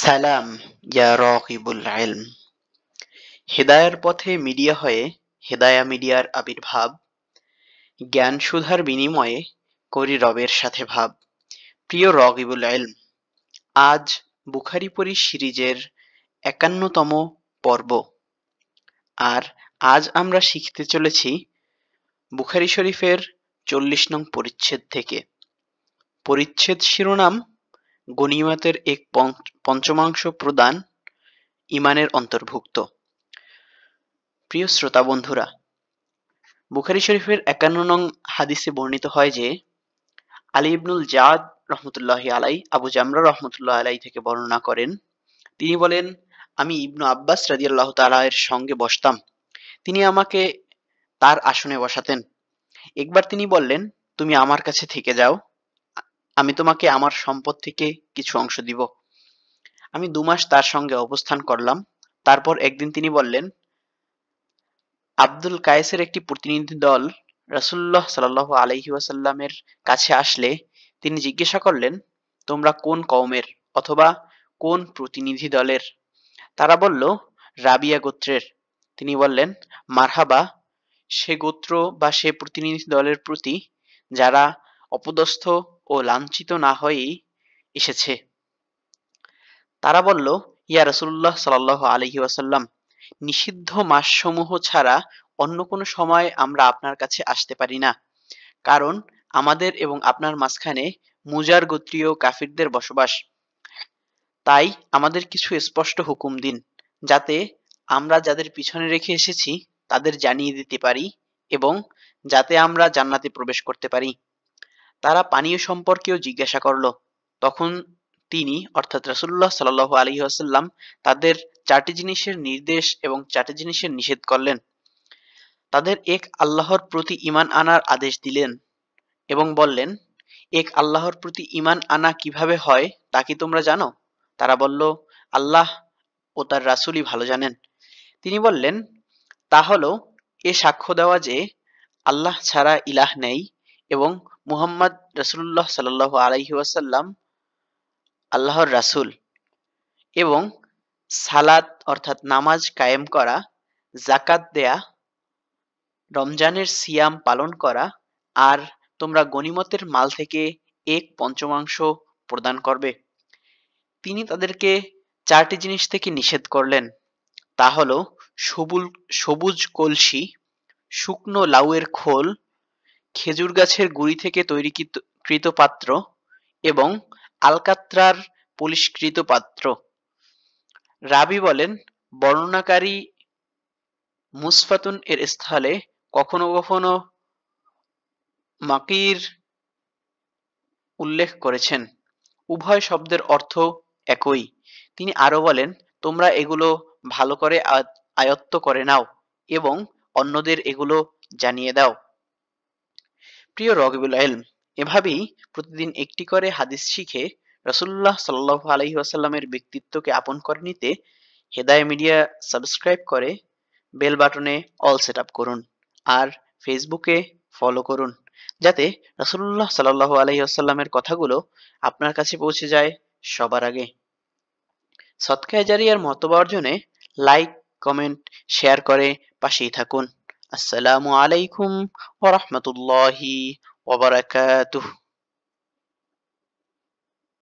সালাম ইয়া রাগিবুল ইলম। হেদায়ার পথে মিডিয়া হয়ে হেদায়া মিডিয়ার আবির্ভাব। জ্ঞান সুধার বিনিময়ে করি রবের সাথে ভাব। প্রিয় রাগিবুল ইলম, আজ বুখারী পড়ি সিরিজের ৫১তম পর্ব। আর আজ আমরা শিখতে চলেছি বুখারী শরীফের ৪০ নং পরিচ্ছেদ থেকে। পরিচ্ছেদ শিরোনাম গনিমতের এক পঞ্চমাংশ প্রদান ঈমানের অন্তর্ভুক্ত। প্রিয় শ্রোতা বন্ধুরা, বুখারী শরীফের ৫১ নং হাদিসে বর্ণিত হয় যে আলী ইবনুল জাদ রহমতুল্লাহি আলাই আবু জামরা রহমতুল্লাহ আলাই থেকে বর্ণনা করেন, তিনি বলেন, আমি ইবনু আব্বাস রাদিয়াল্লাহু তাআলা এর সঙ্গে বসতাম। তিনি আমাকে তার আসনে বসাতেন। একবার তিনি বললেন, তুমি আমার কাছে থেকে যাও, আমি তোমাকে আমার সম্পদ থেকে কিছু অংশ দিব। আমি ২ মাস তার সঙ্গে অবস্থান করলাম। তারপর একদিন তিনি বললেন, আব্দুল কায়েসের একটি প্রতিনিধি দল রাসূলুল্লাহ সাল্লাল্লাহু আলাইহি ওয়াসাল্লামের কাছে আসলে তিনি জিজ্ঞাসা করলেন, তোমরা কোন কওমের অথবা কোন প্রতিনিধি দলের? তারা বলল, রাবিয়া গোত্রের। তিনি বললেন, মারহাবা, সে গোত্র বা সে প্রতিনিধি দলের প্রতি যারা অপদস্থ ও লাঞ্ছিত না হয়েই এসেছে। তারা বলল, ইয়া রাসূলুল্লাহ সাল্লাল্লাহু আলাইহি ওয়াসাল্লাম, নিষিদ্ধ মাসসমূহ ছাড়া অন্য কোনো সময় আমরা আপনার কাছে আসতে পারি না, কারণ আমাদের এবং আপনার মাঝখানে মুজার গোত্রীয় কাফিরদের বসবাস। তাই আমাদের কিছু স্পষ্ট হুকুম দিন, যাতে আমরা যাদের পিছনে রেখে এসেছি তাদের জানিয়ে দিতে পারি এবং যাতে আমরা জান্নাতে প্রবেশ করতে পারি। তারা পানীয় সম্পর্কেও জিজ্ঞাসা করল। তখন তিনি অর্থাৎ রাসূলুল্লাহ সাল্লাল্লাহু আলাইহি ওয়াসাল্লাম তাদের ৪টি জিনিসের নির্দেশ এবং ৪টি জিনিসের নিষেধ করলেন। তাদের এক আল্লাহর প্রতি ঈমান আনার আদেশ দিলেন এবং বললেন, এক আল্লাহর প্রতি ঈমান আনা কিভাবে হয় তা কি তোমরা জানো? তারা বলল, আল্লাহ ও তার রাসূলই ভালো জানেন। তিনি বললেন, তা হলো এ সাক্ষ্য দেওয়া যে আল্লাহ ছাড়া ইলাহ নেই এবং মুহাম্মদ রাসূলুল্লাহ সাল্লাল্লাহু আলাইহি ওয়াসাল্লাম আল্লাহর রাসূল, এবং সালাত অর্থাৎ নামাজ কায়েম করা, যাকাত দেয়া, রমজানের সিয়াম পালন করা, আর তোমরা গনিমতের মাল থেকে ১/৫ প্রদান করবে। তিনি তাদেরকে ৪টি জিনিস থেকে নিষেধ করলেন। তা হলো সবুজ কলসি, শুকনো লাউয়ের খোল, খেজুর গাছের গুঁড়ি থেকে তৈরিকৃত পাত্র এবং আলকাত্রার পলিশকৃত পাত্র। রাবী বলেন, বর্ণনাকারী মুসফাতুন এর স্থলে কখনো কখনো মাকির উল্লেখ করেছেন। উভয় শব্দের অর্থ একই। তিনি আরো বলেন, তোমরা এগুলো ভালো করে আয়ত্ত করে নাও এবং অন্যদের এগুলো জানিয়ে দাও। প্রিয় রাগিবুল ইলম, এভাবেই প্রতিদিন একটি করে হাদিস শিখে রাসূলুল্লাহ সাল্লাল্লাহু আলাইহি ওয়াসাল্লামের ব্যক্তিত্বকে আপন করে নিতে হেদায়া মিডিয়া সাবস্ক্রাইব করে বেল বাটনে অল সেট আপ করুন আর ফেসবুকে ফলো করুন, যাতে রাসূলুল্লাহ সাল্লাল্লাহু আলাইহি ওয়াসাল্লামের কথাগুলো আপনার কাছে পৌঁছে যায় সবার আগে। সদকায়ে জারিয়ার মর্তবা অর্জনে লাইক, কমেন্ট, শেয়ার করে পাশেই থাকুন। আসসালামু আলাইকুম ওয়া রাহমাতুল্লাহি ওয়া বারাকাতুহু।